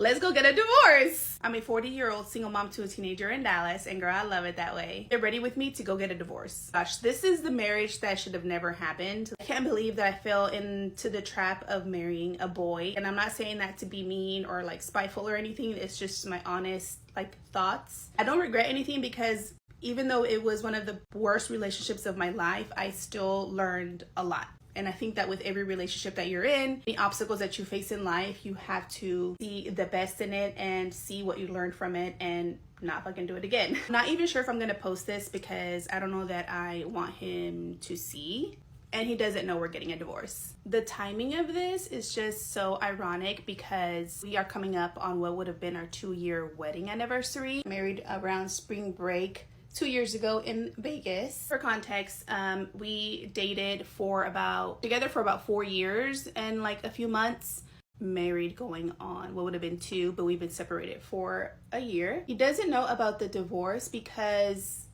Let's go get a divorce. I'm a 40-year-old single mom to a teenager in Dallas, and girl, I love it that way. Get ready with me to go get a divorce. Gosh, this is the marriage that should have never happened. I can't believe that I fell into the trap of marrying a boy. And I'm not saying that to be mean or like spiteful or anything. It's just my honest thoughts. I don't regret anything because even though it was one of the worst relationships of my life, I still learned a lot. And I think that with every relationship that you're in, the obstacles that you face in life, you have to see the best in it and see what you learned from it and not fucking do it again. I'm not even sure if I'm gonna post this because I don't know that I want him to see. And he doesn't know we're getting a divorce. The timing of this is just so ironic because we are coming up on what would have been our 2-year wedding anniversary. Married around spring break 2 years ago in Vegas. For context, we dated together for about 4 years and like a few months. Married going on what would have been 2, but we've been separated for a year. He doesn't know about the divorce because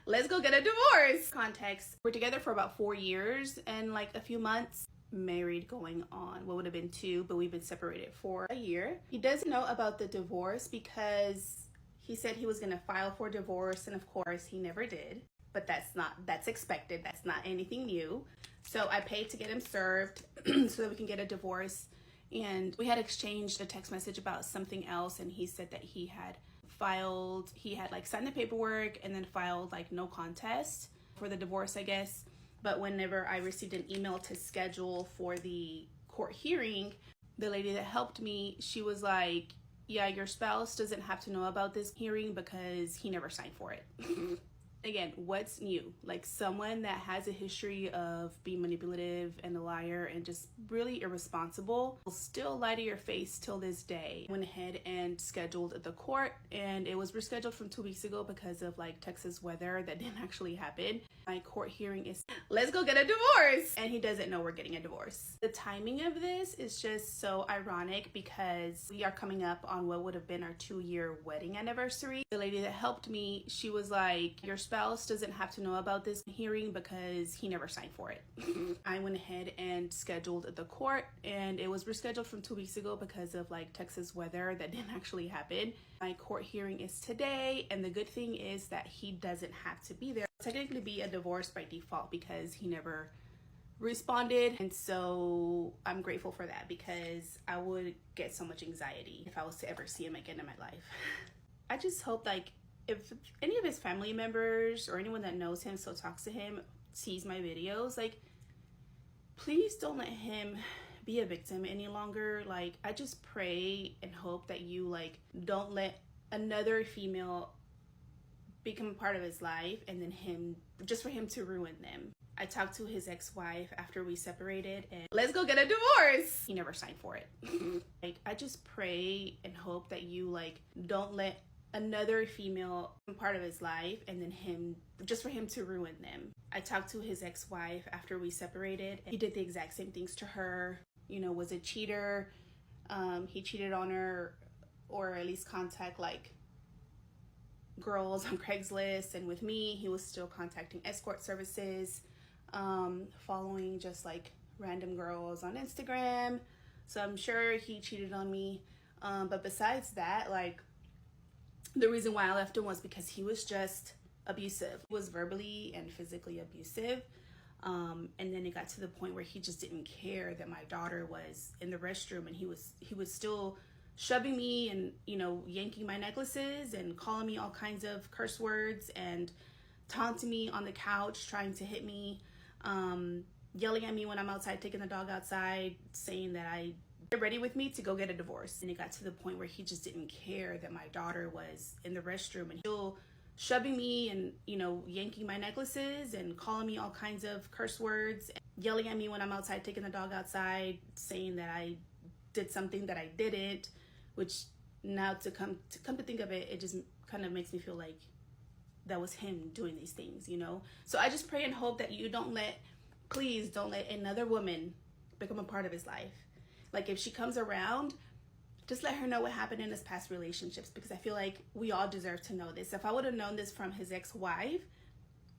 let's go get a divorce. Context, we're together for about 4 years and like a few months. Married going on what would have been 2, but we've been separated for a year. He doesn't know about the divorce because he said he was going to file for divorce, and of course he never did. But that's expected. That's not anything new. So I paid to get him served so that we can get a divorce. And we had exchanged a text message about something else, and he said that he had signed the paperwork and then filed like no contest for the divorce, I guess. But whenever I received an email to schedule for the court hearing, the lady that helped me, she was like, yeah, your spouse doesn't have to know about this hearing because he never signed for it. Again, what's new? Like someone that has a history of being manipulative and a liar and just really irresponsible will still lie to your face till this day. Went ahead and scheduled the court, and it was rescheduled from 2 weeks ago because of like Texas weather that didn't actually happen. My court hearing is let's go get a divorce, and he doesn't know we're getting a divorce. The timing of this is just so ironic because we are coming up on what would have been our 2-year wedding anniversary. The lady that helped me, she was like, your spouse doesn't have to know about this hearing because he never signed for it. I went ahead and scheduled the court, and it was rescheduled from 2 weeks ago because of like Texas weather that didn't actually happen. My court hearing is today, and the good thing is that he doesn't have to be there. It'll technically be a divorce by default because he never responded, and so I'm grateful for that because I would get so much anxiety if I was to ever see him again in my life. I just hope like if any of his family members or anyone that knows him, still talks to him, sees my videos, like please don't let him be a victim any longer. Like I just pray and hope that you like don't let another female become a part of his life and then just for him to ruin them. I talked to his ex-wife after we separated, and let's go get a divorce. He never signed for it. Like I just pray and hope that you like don't let another female become part of his life and then just for him to ruin them. I talked to his ex-wife after we separated, and he did the exact same things to her. You know, was a cheater. He cheated on her, or at least contact like girls on Craigslist, and with me he was still contacting escort services, following just like random girls on Instagram. So I'm sure he cheated on me, but besides that, like the reason why I left him was because he was just abusive. He was verbally and physically abusive, and then it got to the point where he just didn't care that my daughter was in the restroom, and he was still shoving me and, you know, yanking my necklaces and calling me all kinds of curse words and taunting me on the couch, trying to hit me, yelling at me when I'm outside, taking the dog outside, saying that I get ready with me to go get a divorce. And it got to the point where he just didn't care that my daughter was in the restroom, and still shoving me and, you know, yanking my necklaces and calling me all kinds of curse words, yelling at me when I'm outside, taking the dog outside, saying that I did something that I didn't, which now to come to think of it, it just kind of makes me feel like that was him doing these things, you know? So I just pray and hope that you please don't let another woman become a part of his life. Like if she comes around, just let her know what happened in his past relationships, because I feel like we all deserve to know this. If I would have known this from his ex-wife,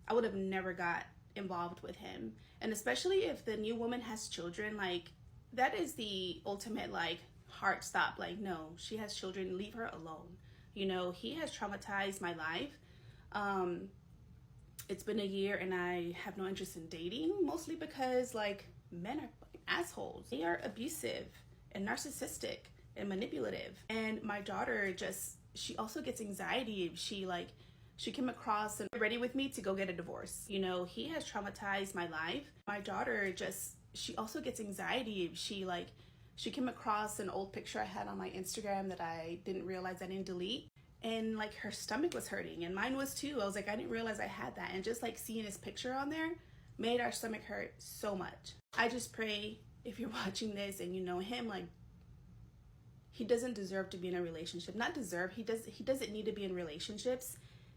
I would have never got involved with him. And especially if the new woman has children, like that is the ultimate like heart stop. Like, no, she has children, leave her alone. You know, he has traumatized my life. It's been a year and I have no interest in dating, mostly because like men are fucking assholes. They are abusive and narcissistic and manipulative. And my daughter just, she also gets anxiety if she came across and ready with me to go get a divorce. You know, he has traumatized my life. My daughter just, she also gets anxiety if she came across an old picture I had on my Instagram that I didn't realize I didn't delete. And like her stomach was hurting and mine was too. I was like, I didn't realize I had that. And just like seeing his picture on there made our stomach hurt so much. I just pray, if you're watching this and you know him, like, he doesn't deserve to be in a relationship. Not deserve, he doesn't need to be in relationships.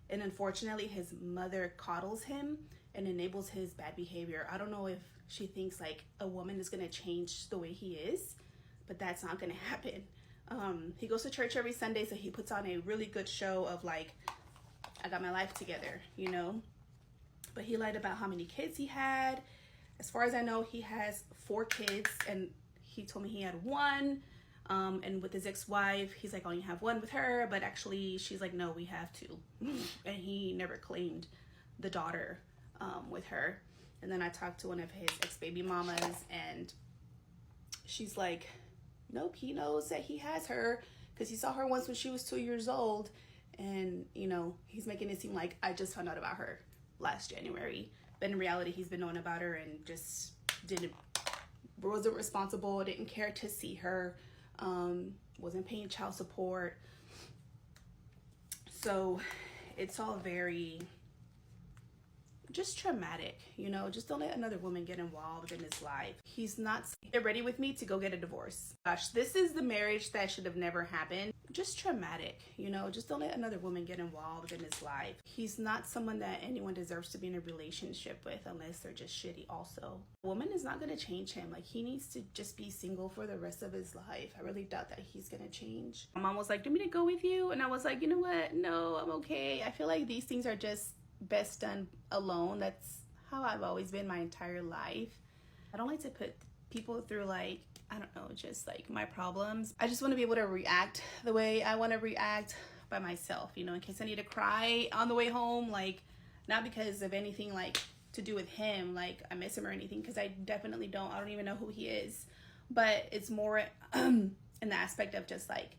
And unfortunately, his mother coddles him and enables his bad behavior. I don't know if she thinks like a woman is gonna change the way he is, but that's not gonna happen. He goes to church every Sunday, so he puts on a really good show of like, I got my life together, you know? But he lied about how many kids he had. As far as I know, he has 4 kids, and he told me he had 1. And with his ex-wife, he's like, I only have 1 with her, but actually she's like, no, we have 2. And he never claimed the daughter with her. And then I talked to one of his ex-baby mamas, and she's like, nope, he knows that he has her because he saw her once when she was 2 years old. And, you know, he's making it seem like I just found out about her last January. But in reality, he's been knowing about her and just wasn't responsible, didn't care to see her, wasn't paying child support. So it's all very just traumatic, you know. Just don't let another woman get involved in his life. He's not ready with me to go get a divorce. Gosh, this is the marriage that should have never happened. Just traumatic, you know. Just don't let another woman get involved in his life. He's not someone that anyone deserves to be in a relationship with unless they're just shitty also. A woman is not going to change him. Like, he needs to just be single for the rest of his life. I really doubt that he's going to change. My mom was like, do you want me to go with you? And I was like, you know what? No, I'm okay. I feel like these things are just best done alone. That's how I've always been my entire life. I don't like to put people through, like, I don't know, just like my problems. I just want to be able to react the way I want to react by myself, you know, in case I need to cry on the way home, like, not because of anything like to do with him, like I miss him or anything, because I definitely don't. I don't even know who he is, but it's more in the aspect of just like,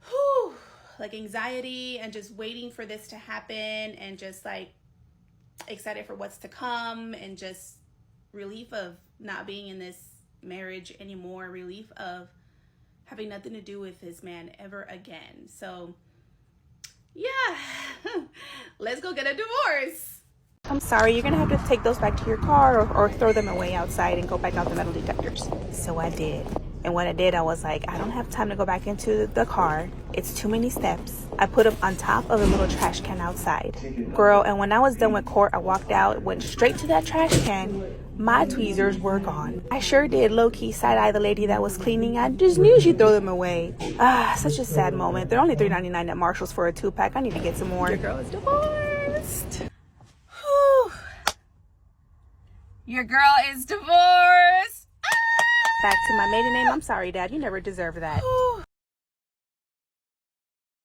whew, like anxiety and just waiting for this to happen and just like excited for what's to come and just relief of not being in this marriage anymore, relief of having nothing to do with this man ever again. So yeah, let's go get a divorce. I'm sorry, you're gonna have to take those back to your car or throw them away outside and go back out the metal detectors. So I did. And when I did, I was like, I don't have time to go back into the car. It's too many steps. I put them on top of a little trash can outside. Girl, and when I was done with court, I walked out, went straight to that trash can. My tweezers were gone. I sure did low-key side-eye the lady that was cleaning. I just knew she'd throw them away. Such a sad moment. They're only $3.99 at Marshall's for a 2-pack. I need to get some more. Your girl is divorced. Whew. Your girl is divorced. Back to my maiden name. I'm sorry, Dad. You never deserved that.